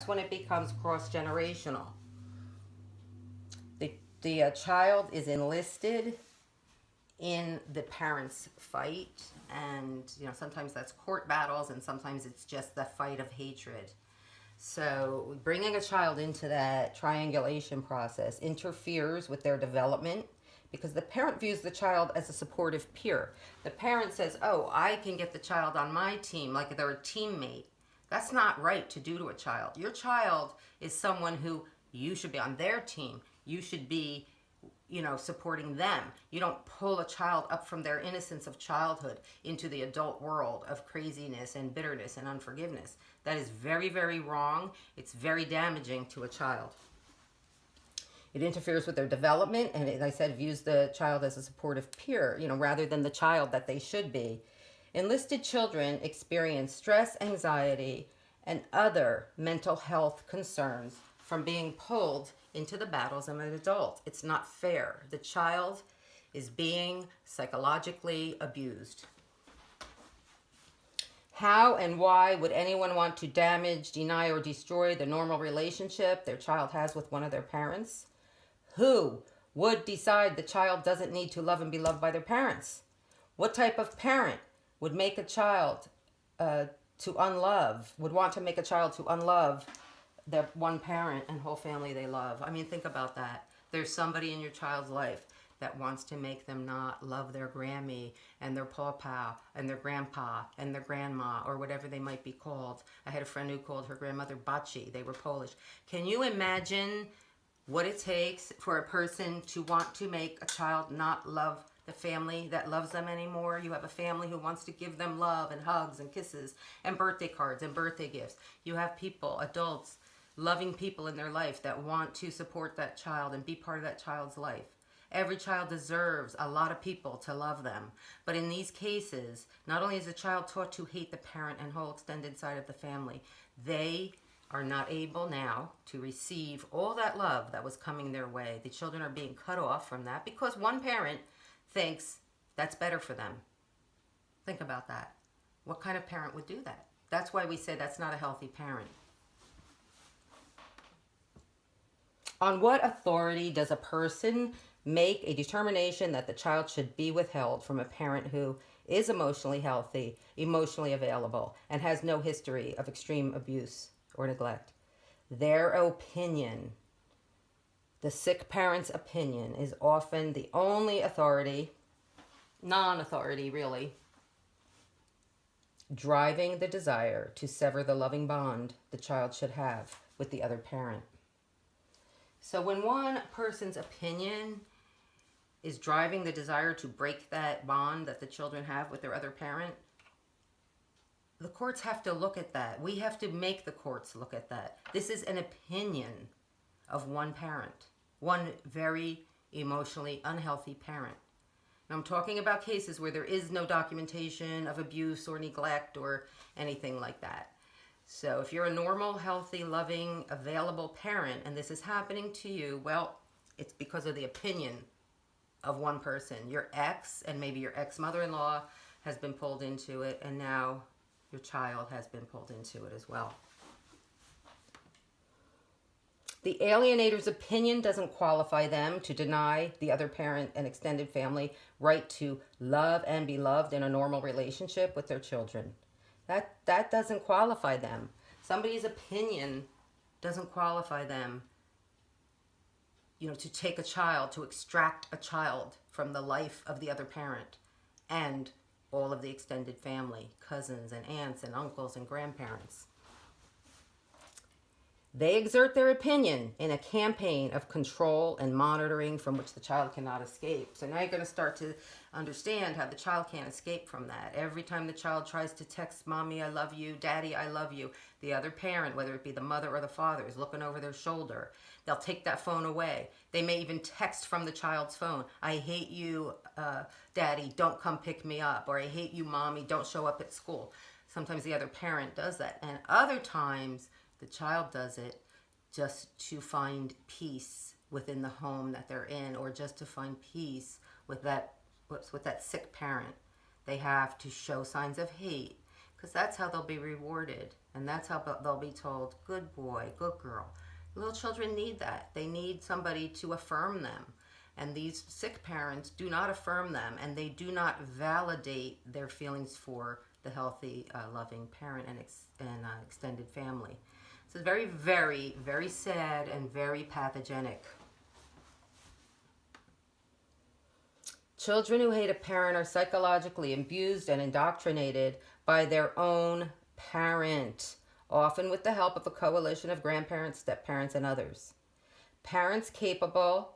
when it becomes cross-generational. The child is enlisted in the parents' fight, and sometimes that's court battles, and sometimes it's just the fight of hatred. So bringing a child into that triangulation process interferes with their development because the parent views the child as a supportive peer. The parent says, oh, I can get the child on my team like they're a teammate. That's not right to do to a child. Your child is someone who you should be on their team. You should be supporting them. You don't pull a child up from their innocence of childhood into the adult world of craziness and bitterness and unforgiveness. That is very, very wrong. It's very damaging to a child. It interferes with their development, and as I said, views the child as a supportive peer, rather than the child that they should be. Enlisted children experience stress, anxiety, and other mental health concerns from being pulled into the battles of an adult. It's not fair. The child is being psychologically abused. How and why would anyone want to damage, deny, or destroy the normal relationship their child has with one of their parents? Who would decide the child doesn't need to love and be loved by their parents? What type of parent would make a child would want to make a child to unlove their one parent and whole family they love? I mean, think about that. There's somebody in your child's life that wants to make them not love their Grammy and their pawpaw and their grandpa and their grandma or whatever they might be called. I had a friend who called her grandmother Baci. They were Polish. Can you imagine what it takes for a person to want to make a child not love the family that loves them anymore? You have a family who wants to give them love and hugs and kisses and birthday cards and birthday gifts. You have people, adults, loving people in their life that want to support that child and be part of that child's life. Every child deserves a lot of people to love them. But in these cases, not only is a child taught to hate the parent and whole extended side of the family, they are not able now to receive all that love that was coming their way. The children are being cut off from that because one parent thinks that's better for them. Think about that. What kind of parent would do that? That's why we say that's not a healthy parent. On what authority does a person make a determination that the child should be withheld from a parent who is emotionally healthy, emotionally available, and has no history of extreme abuse or neglect? Their opinion, the sick parent's opinion, is often the only authority, non-authority really, driving the desire to sever the loving bond the child should have with the other parent. So when one person's opinion is driving the desire to break that bond that the children have with their other parent, the courts have to look at that. We have to make the courts look at that. This is an opinion of one parent, one very emotionally unhealthy parent. Now, I'm talking about cases where there is no documentation of abuse or neglect or anything like that. So if you're a normal, healthy, loving, available parent and this is happening to you, well, it's because of the opinion of one person. Your ex and maybe your ex-mother-in-law has been pulled into it, and now your child has been pulled into it as well. The alienator's opinion doesn't qualify them to deny the other parent and extended family right to love and be loved in a normal relationship with their children. That doesn't qualify them. Somebody's opinion doesn't qualify them, to take a child, to extract a child from the life of the other parent and all of the extended family, cousins and aunts and uncles and grandparents. They exert their opinion in a campaign of control and monitoring from which the child cannot escape. So now you're going to start to understand how the child can't escape from that. Every time the child tries to text, Mommy, I love you, Daddy, I love you, the other parent, whether it be the mother or the father, is looking over their shoulder. They'll take that phone away. They may even text from the child's phone, I hate you, Daddy, don't come pick me up. Or I hate you, Mommy, don't show up at school. Sometimes the other parent does that. And other times, the child does it just to find peace within the home that they're in, or just to find peace with that sick parent. They have to show signs of hate because that's how they'll be rewarded. And that's how they'll be told, good boy, good girl. Little children need that. They need somebody to affirm them. And these sick parents do not affirm them, and they do not validate their feelings for the healthy, loving parent and extended family. So it's very, very, very sad and very pathogenic. Children who hate a parent are psychologically abused and indoctrinated by their own parent, often with the help of a coalition of grandparents, step-parents, and others. Parents capable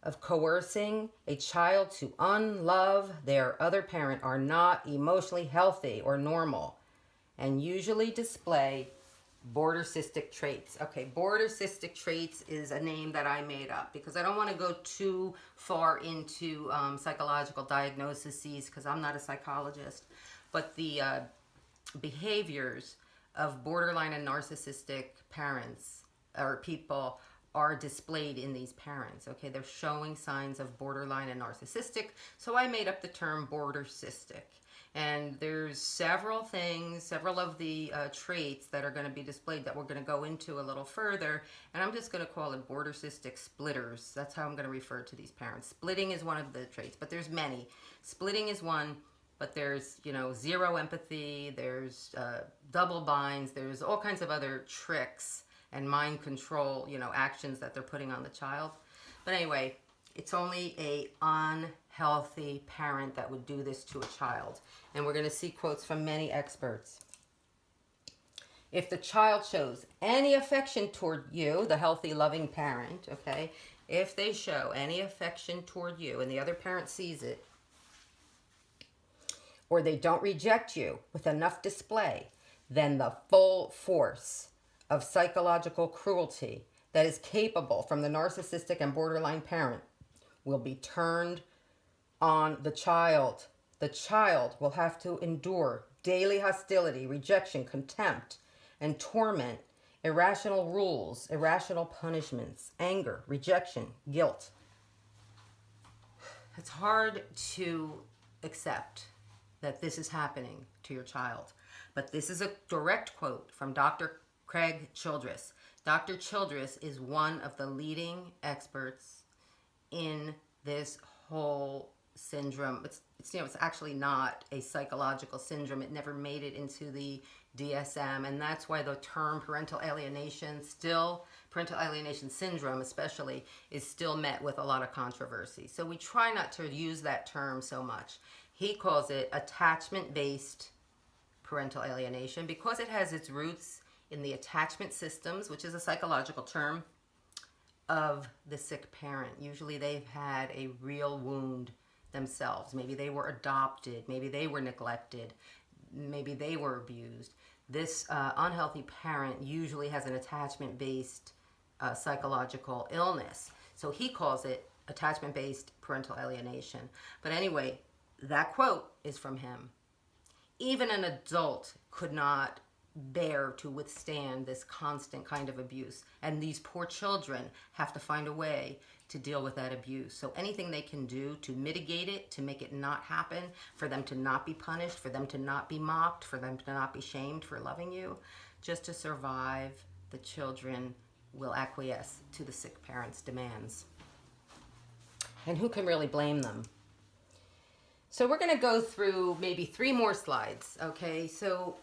of coercing a child to unlove their other parent are not emotionally healthy or normal and usually display border cystic traits. Okay, border cystic traits is a name that I made up because I don't want to go too far into psychological diagnoses because I'm not a psychologist. But the behaviors of borderline and narcissistic parents or people are displayed in these parents. Okay, they're showing signs of borderline and narcissistic. So I made up the term border cystic. And there's several things, several of the traits that are going to be displayed that we're going to go into a little further. And I'm just going to call it border cystic splitters. That's how I'm going to refer to these parents. Splitting is one of the traits, but there's many. Splitting is one, but there's, zero empathy. There's double binds. There's all kinds of other tricks and mind control, actions that they're putting on the child. But anyway, it's only a unhealthy parent that would do this to a child. And we're going to see quotes from many experts. If the child shows any affection toward you, the healthy, loving parent, okay, if they show any affection toward you and the other parent sees it, or they don't reject you with enough display, then the full force of psychological cruelty that is capable from the narcissistic and borderline parent will be turned on the child. The child will have to endure daily hostility, rejection, contempt, and torment, irrational rules, irrational punishments, anger, rejection, guilt. It's hard to accept that this is happening to your child, but this is a direct quote from Dr. Craig Childress. Dr. Childress is one of the leading experts in this whole syndrome. It's actually not a psychological syndrome. It never made it into the DSM, and that's why the term parental alienation syndrome especially, is still met with a lot of controversy. So we try not to use that term so much. He calls it attachment-based parental alienation because it has its roots in the attachment systems, which is a psychological term, of the sick parent. Usually they've had a real wound themselves. Maybe they were adopted. Maybe they were neglected. Maybe they were abused. This unhealthy parent usually has an attachment-based psychological illness. So he calls it attachment-based parental alienation. But anyway, that quote is from him. Even an adult could not bear to withstand this constant kind of abuse. And these poor children have to find a way to deal with that abuse. So anything they can do to mitigate it, to make it not happen, for them to not be punished, for them to not be mocked, for them to not be shamed for loving you, just to survive, the children will acquiesce to the sick parent's demands. And who can really blame them? So we're going to go through maybe 3 more slides, okay? So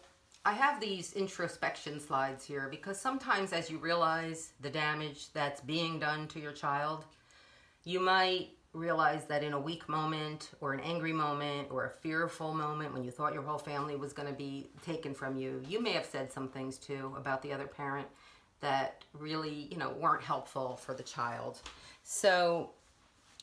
I have these introspection slides here because sometimes as you realize the damage that's being done to your child, you might realize that in a weak moment or an angry moment or a fearful moment when you thought your whole family was going to be taken from you, you may have said some things too about the other parent that really, weren't helpful for the child. So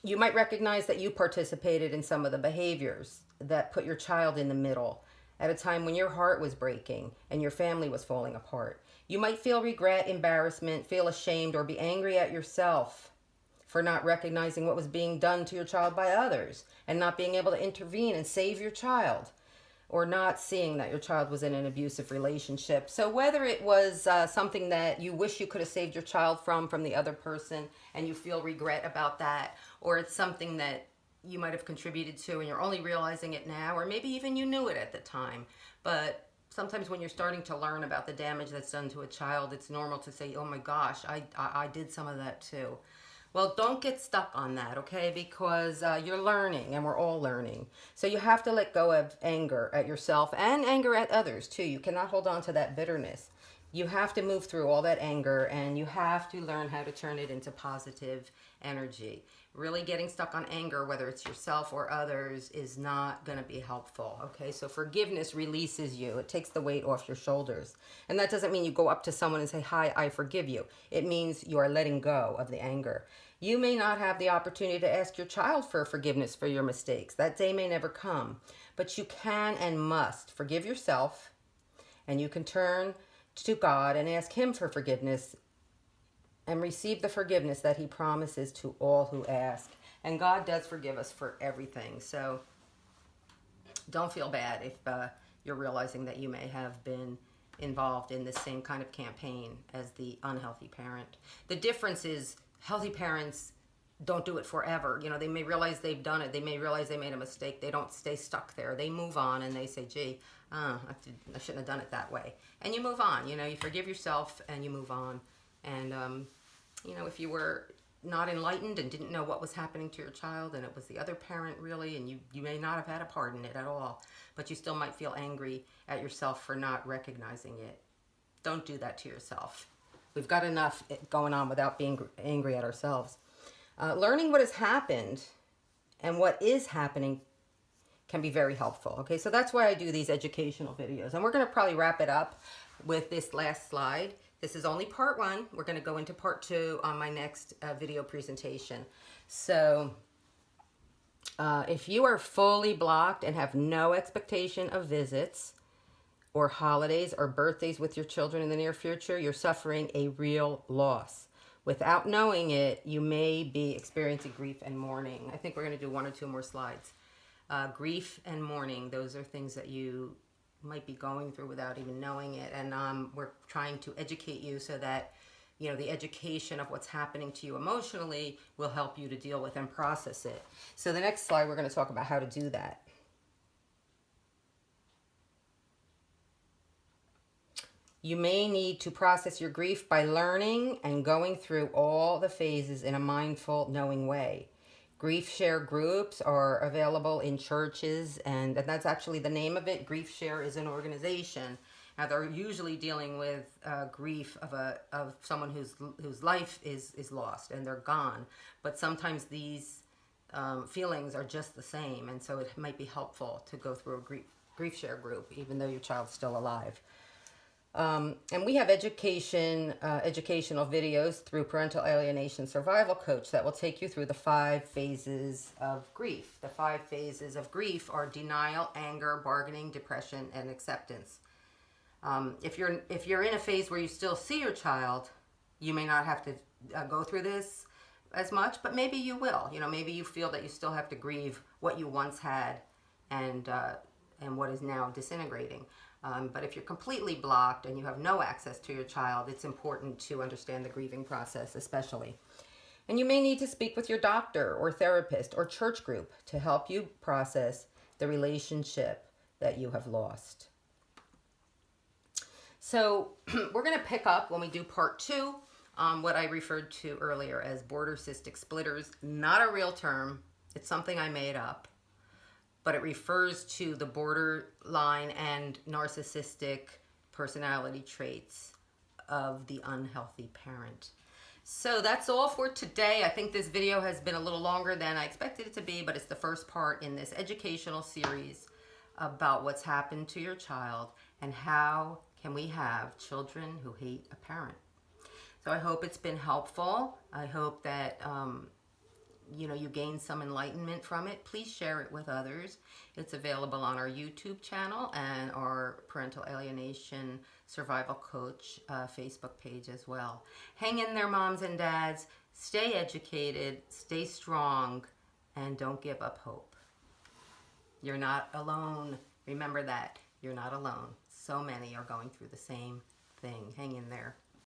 you might recognize that you participated in some of the behaviors that put your child in the middle at a time when your heart was breaking and your family was falling apart. You might feel regret, embarrassment, feel ashamed, or be angry at yourself for not recognizing what was being done to your child by others and not being able to intervene and save your child, or not seeing that your child was in an abusive relationship. So whether it was something that you wish you could have saved your child from the other person and you feel regret about that, or it's something that you might have contributed to and you're only realizing it now, or maybe even you knew it at the time, but sometimes when you're starting to learn about the damage that's done to a child, it's normal to say, oh my gosh, I did some of that too. Well, don't get stuck on that, okay? Because you're learning, and we're all learning. So you have to let go of anger at yourself and anger at others too. You cannot hold on to that bitterness. You have to move through all that anger, and you have to learn how to turn it into positive energy. Really getting stuck on anger, whether it's yourself or others, is not going to be helpful, okay? So forgiveness releases you. It takes the weight off your shoulders. And that doesn't mean you go up to someone and say, hi, I forgive you. It means you are letting go of the anger. You may not have the opportunity to ask your child for forgiveness for your mistakes. That day may never come. But you can and must forgive yourself, and you can turn to God and ask Him for forgiveness and receive the forgiveness that He promises to all who ask. And God does forgive us for everything. So don't feel bad if you're realizing that you may have been involved in this same kind of campaign as the unhealthy parent. The difference is healthy parents don't do it forever. You know, they may realize they've done it. They may realize they made a mistake. They don't stay stuck there. They move on and they say, gee, I shouldn't have done it that way. And you move on. You know, you forgive yourself and you move on. And, you know, if you were not enlightened and didn't know what was happening to your child and it was the other parent really, and you may not have had a part in it at all, but you still might feel angry at yourself for not recognizing it. Don't do that to yourself. We've got enough going on without being angry at ourselves. Learning what has happened and what is happening can be very helpful. Okay, so that's why I do these educational videos. And we're going to probably wrap it up with this last slide. This is only part 1. We're going to go into part 2 on my next video presentation. So if you are fully blocked and have no expectation of visits or holidays or birthdays with your children in the near future, you're suffering a real loss. Without knowing it, you may be experiencing grief and mourning. I think we're going to do 1 or 2 more slides. Grief and mourning, those are things that you might be going through without even knowing it. And we're trying to educate you so that, you know, the education of what's happening to you emotionally will help you to deal with and process it. So the next slide, we're going to talk about how to do that. You may need to process your grief by learning and going through all the phases in a mindful, knowing way. Grief share groups are available in churches, and that's actually the name of it. Grief Share is an organization. Now they're usually dealing with grief of someone whose life is lost and they're gone. But sometimes these feelings are just the same, and so it might be helpful to go through a grief share group, even though your child's still alive. And we have educational videos through Parental Alienation Survival Coach that will take you through the 5 phases of grief. The 5 phases of grief are denial, anger, bargaining, depression, and acceptance. If you're in a phase where you still see your child, you may not have to go through this as much, but maybe you will. You know, maybe you feel that you still have to grieve what you once had and what is now disintegrating. But if you're completely blocked and you have no access to your child, it's important to understand the grieving process especially. And you may need to speak with your doctor or therapist or church group to help you process the relationship that you have lost. So we're going to pick up when we do part 2 what I referred to earlier as border cystic splitters. Not a real term. It's something I made up. But it refers to the borderline and narcissistic personality traits of the unhealthy parent. So that's all for today. I think this video has been a little longer than I expected it to be, but it's the first part in this educational series about what's happened to your child and how can we have children who hate a parent. So I hope it's been helpful. I hope that you gain some enlightenment from it. Please share it with others. It's available on our YouTube channel and our Parental Alienation Survival Coach Facebook page as well. Hang in there, moms and dads. Stay educated, stay strong, and don't give up hope. You're not alone. Remember that. You're not alone. So many are going through the same thing. Hang in there.